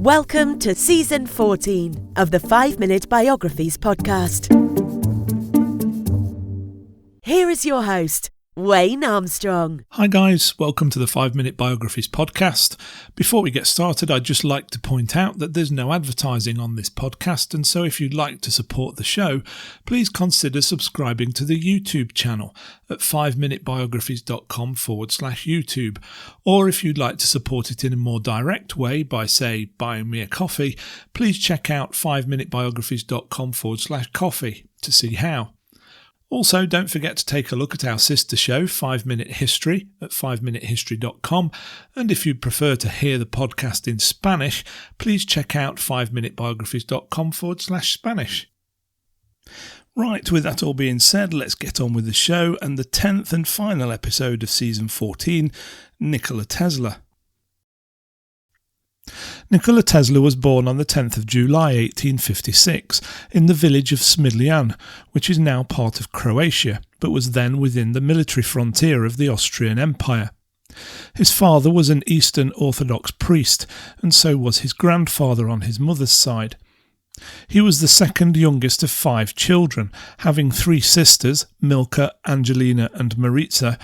Welcome to Season 14 of the 5-Minute Biographies podcast. Here is your host, Wayne Armstrong. Hi guys, welcome to the 5-Minute Biographies podcast. Before we get started, I'd just like to point out that there's no advertising on this podcast, and so if you'd like to support the show, please consider subscribing to the YouTube channel at 5minutebiographies.com/YouTube. Or if you'd like to support it in a more direct way by, say, buying me a coffee, please check out 5minutebiographies.com/coffee to see how. Also, don't forget to take a look at our sister show, 5 Minute History, at 5minutehistory.com. And if you'd prefer to hear the podcast in Spanish, please check out 5minutebiographies.com/Spanish. Right, with that all being said, let's get on with the show and the 10th and final episode of Season 14, Nikola Tesla. Nikola Tesla was born on the 10th of July 1856 in the village of Smiljan, which is now part of Croatia, but was then within the military frontier of the Austrian Empire. His father was an Eastern Orthodox priest, and so was his grandfather on his mother's side. He was the second youngest of 5 children, having 3 sisters, Milka, Angelina and Maritza,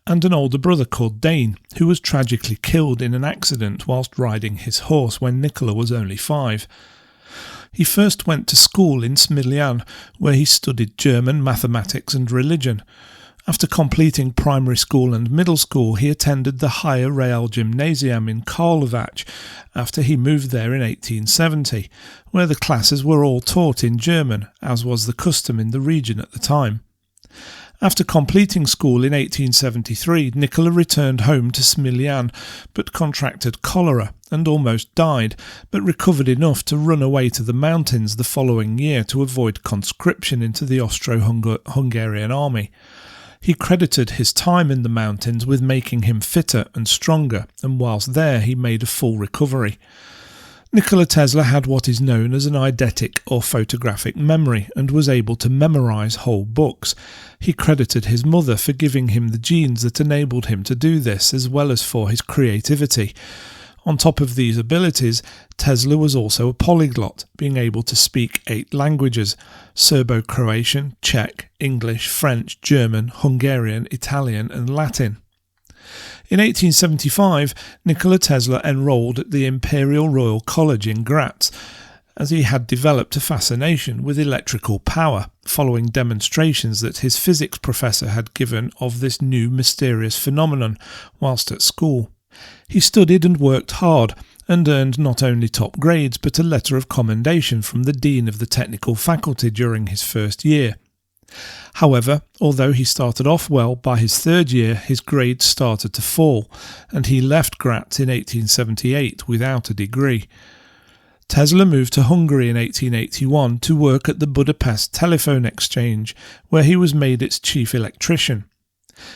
and an older brother called Dane, who was tragically killed in an accident whilst riding his horse when Nikola was only 5. He first went to school in Smiljan, where he studied German, mathematics and religion. After completing primary school and middle school, he attended the Higher Real Gymnasium in Karlovac after he moved there in 1870, where the classes were all taught in German, as was the custom in the region at the time. After completing school in 1873, Nikola returned home to Smiljan, but contracted cholera and almost died, but recovered enough to run away to the mountains the following year to avoid conscription into the Austro-Hungarian army. He credited his time in the mountains with making him fitter and stronger, and whilst there he made a full recovery. Nikola Tesla had what is known as an eidetic or photographic memory and was able to memorize whole books. He credited his mother for giving him the genes that enabled him to do this, as well as for his creativity. On top of these abilities, Tesla was also a polyglot, being able to speak 8 languages: Serbo-Croatian, Czech, English, French, German, Hungarian, Italian and Latin. In 1875, Nikola Tesla enrolled at the Imperial Royal College in Graz, as he had developed a fascination with electrical power, following demonstrations that his physics professor had given of this new mysterious phenomenon whilst at school. He studied and worked hard, and earned not only top grades but a letter of commendation from the Dean of the Technical Faculty during his first year. However, although he started off well, by his 3rd year his grades started to fall, and he left Graz in 1878 without a degree. Tesla moved to Hungary in 1881 to work at the Budapest Telephone Exchange, where he was made its chief electrician.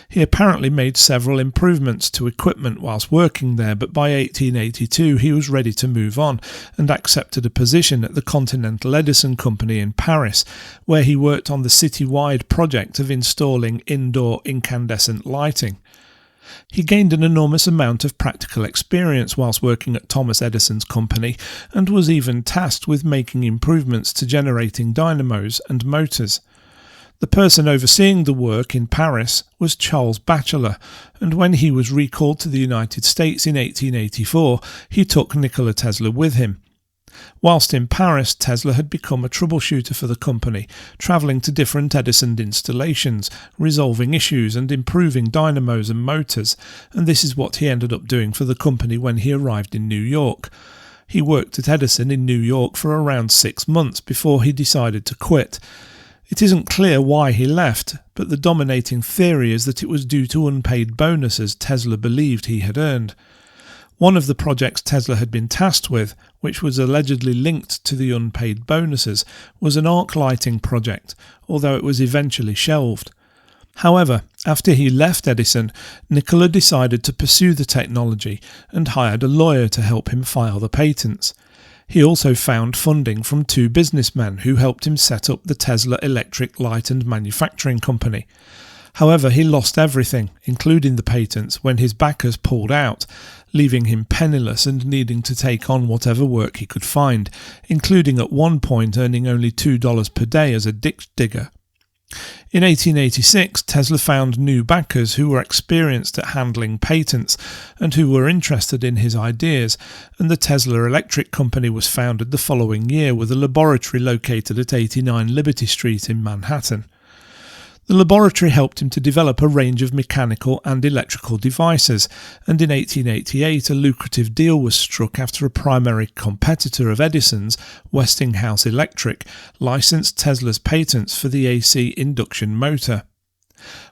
He apparently made several improvements to equipment whilst working there, but by 1882 he was ready to move on and accepted a position at the Continental Edison Company in Paris, where he worked on the city-wide project of installing indoor incandescent lighting. He gained an enormous amount of practical experience whilst working at Thomas Edison's company, and was even tasked with making improvements to generating dynamos and motors. The person overseeing the work in Paris was Charles Batchelor, and when he was recalled to the United States in 1884, he took Nikola Tesla with him. Whilst in Paris, Tesla had become a troubleshooter for the company, travelling to different Edison installations, resolving issues and improving dynamos and motors, and this is what he ended up doing for the company when he arrived in New York. He worked at Edison in New York for around 6 months before he decided to quit. It isn't clear why he left, but the dominating theory is that it was due to unpaid bonuses Tesla believed he had earned. One of the projects Tesla had been tasked with, which was allegedly linked to the unpaid bonuses, was an arc lighting project, although it was eventually shelved. However, after he left Edison, Nikola decided to pursue the technology and hired a lawyer to help him file the patents. He also found funding from 2 businessmen who helped him set up the Tesla Electric Light and Manufacturing Company. However, he lost everything, including the patents, when his backers pulled out, leaving him penniless and needing to take on whatever work he could find, including at one point earning only $2 per day as a ditch digger. In 1886, Tesla found new backers who were experienced at handling patents and who were interested in his ideas, and the Tesla Electric Company was founded the following year with a laboratory located at 89 Liberty Street in Manhattan. The laboratory helped him to develop a range of mechanical and electrical devices, and in 1888 a lucrative deal was struck after a primary competitor of Edison's, Westinghouse Electric, licensed Tesla's patents for the AC induction motor.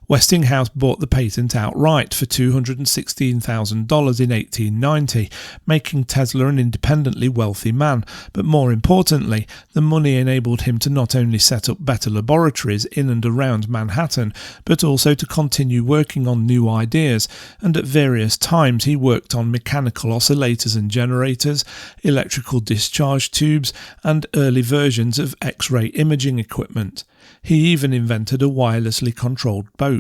Westinghouse bought the patent outright for $216,000 in 1890, making Tesla an independently wealthy man, but more importantly, the money enabled him to not only set up better laboratories in and around Manhattan, but also to continue working on new ideas, and at various times he worked on mechanical oscillators and generators, electrical discharge tubes, and early versions of X-ray imaging equipment. He even invented a wirelessly controlled boat.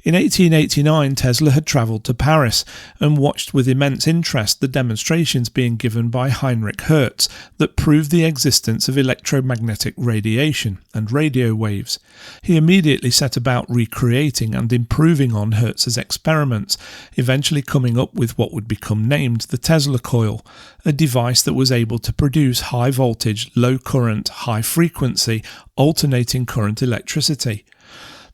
In 1889, Tesla had travelled to Paris and watched with immense interest the demonstrations being given by Heinrich Hertz that proved the existence of electromagnetic radiation and radio waves. He immediately set about recreating and improving on Hertz's experiments, eventually coming up with what would become named the Tesla coil, a device that was able to produce high voltage, low current, high frequency, alternating current electricity.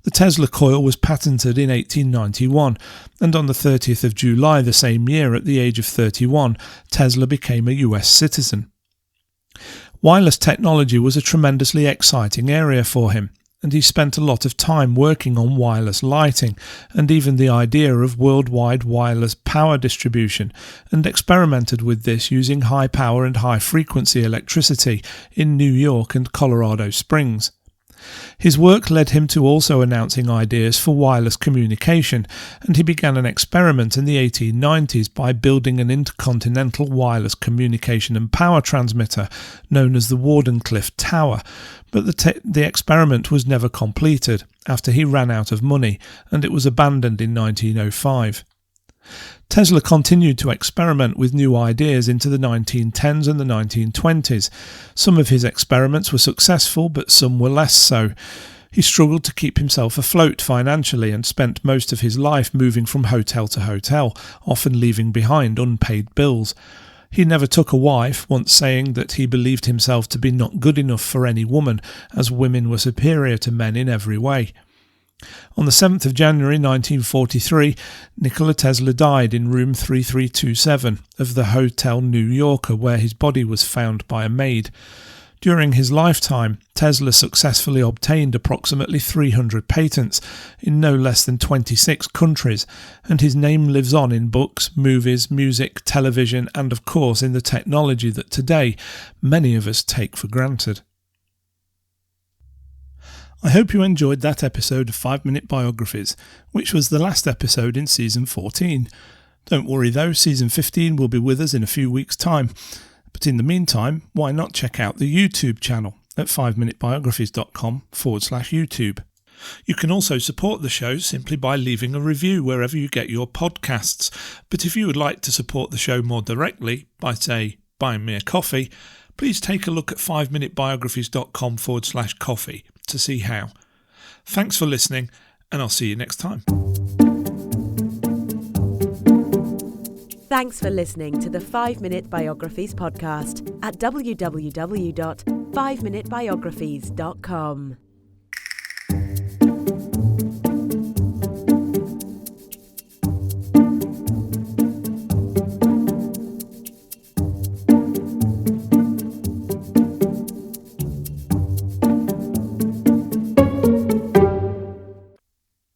The Tesla coil was patented in 1891, and on the 30th of July the same year, at the age of 31, Tesla became a US citizen. Wireless technology was a tremendously exciting area for him, and he spent a lot of time working on wireless lighting, and even the idea of worldwide wireless power distribution, and experimented with this using high power and high frequency electricity in New York and Colorado Springs. His work led him to also announcing ideas for wireless communication, and he began an experiment in the 1890s by building an intercontinental wireless communication and power transmitter known as the Wardenclyffe Tower, but the experiment was never completed after he ran out of money, and it was abandoned in 1905. Tesla continued to experiment with new ideas into the 1910s and the 1920s. Some of his experiments were successful, but some were less so. He struggled to keep himself afloat financially and spent most of his life moving from hotel to hotel, often leaving behind unpaid bills. He never took a wife, once saying that he believed himself to be not good enough for any woman, as women were superior to men in every way. On the 7th of January 1943, Nikola Tesla died in room 3327 of the Hotel New Yorker, where his body was found by a maid. During his lifetime, Tesla successfully obtained approximately 300 patents in no less than 26 countries, and his name lives on in books, movies, music, television, and of course in the technology that today many of us take for granted. I hope you enjoyed that episode of 5-Minute Biographies, which was the last episode in Season 14. Don't worry though, Season 15 will be with us in a few weeks' time. But in the meantime, why not check out the YouTube channel at 5minutebiographies.com/YouTube. You can also support the show simply by leaving a review wherever you get your podcasts. But if you would like to support the show more directly by, say, buying me a coffee, please take a look at 5minutebiographies.com/coffee to see how. Thanks for listening, and I'll see you next time. Thanks for listening to the 5-Minute Biographies podcast at www.5minutebiographies.com.